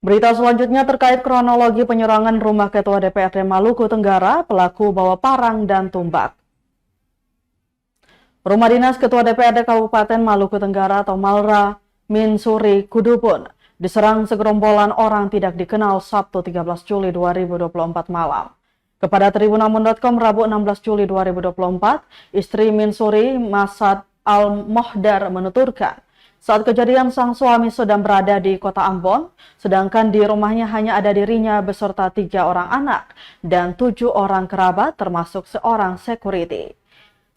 Berita selanjutnya terkait kronologi penyerangan rumah Ketua DPRD Maluku Tenggara, pelaku bawa parang dan tumbak. Rumah dinas Ketua DPRD Kabupaten Maluku Tenggara atau Malra Minsuri Kudupun diserang segerombolan orang tidak dikenal Sabtu 13 Juli 2024 malam. Kepada Tribunamun.com Rabu 16 Juli 2024, istri Minsuri Masad Al-Mohdar menuturkan, saat kejadian sang suami sedang berada di kota Ambon, sedangkan di rumahnya hanya ada dirinya beserta 3 orang anak dan 7 orang kerabat termasuk seorang security.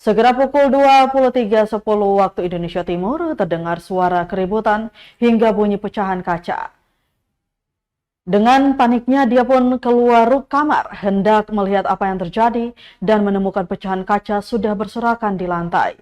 Segera pukul 23.10 waktu Indonesia Timur, terdengar suara keributan hingga bunyi pecahan kaca. Dengan paniknya dia pun keluar kamar hendak melihat apa yang terjadi dan menemukan pecahan kaca sudah berserakan di lantai.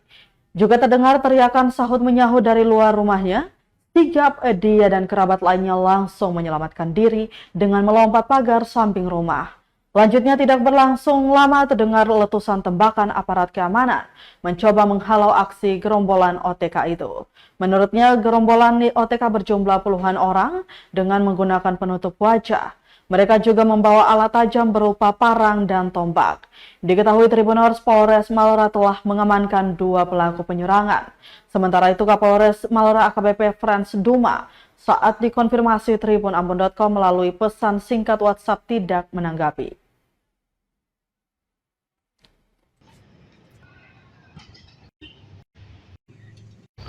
Juga terdengar teriakan sahut menyahut dari luar rumahnya. Sigap dia dan kerabat lainnya langsung menyelamatkan diri dengan melompat pagar samping rumah. Selanjutnya tidak berlangsung lama terdengar letusan tembakan aparat keamanan mencoba menghalau aksi gerombolan OTK itu. Menurutnya gerombolan OTK berjumlah puluhan orang dengan menggunakan penutup wajah. Mereka juga membawa alat tajam berupa parang dan tombak. Diketahui Tribuners Polres Malra telah mengamankan 2 pelaku penyerangan. Sementara itu Kapolres Malra AKBP Frans Duma saat dikonfirmasi Tribunambon.com melalui pesan singkat WhatsApp tidak menanggapi.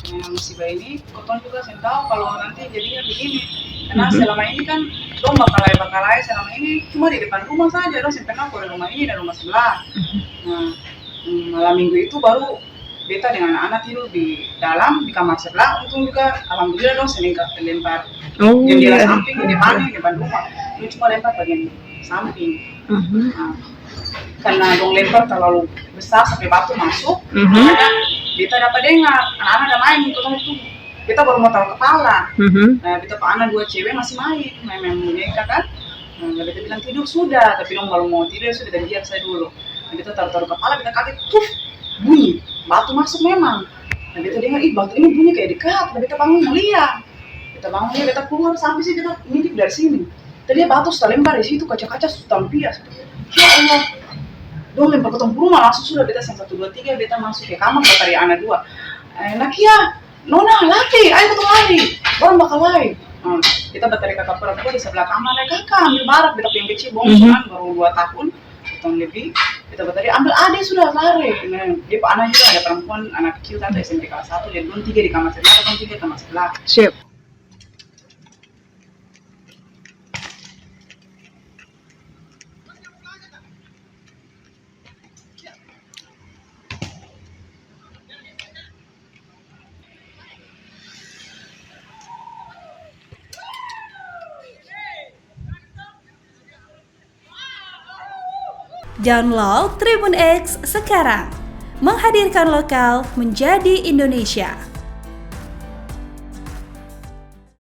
Musibah ini, Koton juga saya tahu kalau nanti jadinya begini. Karena selama ini kan dong bakalai selama ini cuma di depan rumah saja, dong saya kenal kalau rumah ini dan rumah sebelah. Nah, malam minggu itu baru beta dengan anak tidur di dalam di kamar sebelah. Untung juga alhamdulillah dong saya lempar jendela samping di depan rumah. Ini cuma lempar bagian samping. Nah, karena dong lempar terlalu besar sampai batu masuk, beta dapat dengar anak-anak ada main itu kita baru mau taruh kepala. Nah beta anak 2 cewek masih main boneka kan. Nah beta bilang tidur sudah, tapi dong baru mau tidur sudah dan biar saya dulu. Nah beta taruh kepala, beta kaget bunyi batu masuk memang. Nah beta dengar batu ini bunyi kayak dekat. Nah beta bangun melihat, beta keluar sampai sih beta ngintip dari sini. Tadi batu sudah lempar di situ, kaca-kaca sudah tampias. Ya Allah, dong lempar ke rumah langsung sudah beta 1, 2, 3 beta masuk ke kamar cari anak 2. Nakia, Nona, laki, ayo kita lari, orang bakal lari. Kita bertarik kakak perempuan di sebelah kamar, kakak ambil barak, beta yang kecil bongsungan baru 2 tahun, tahun lebih. Kita bertarik ambil adik sudah lari. Nah, dia anak juga ada perempuan, anak kecil tante SMP kelas 1, dia belum 3 di kamar sebelah, atau 3 di kamar sebelah. Siap. Download Tribun X sekarang, menghadirkan lokal menjadi Indonesia.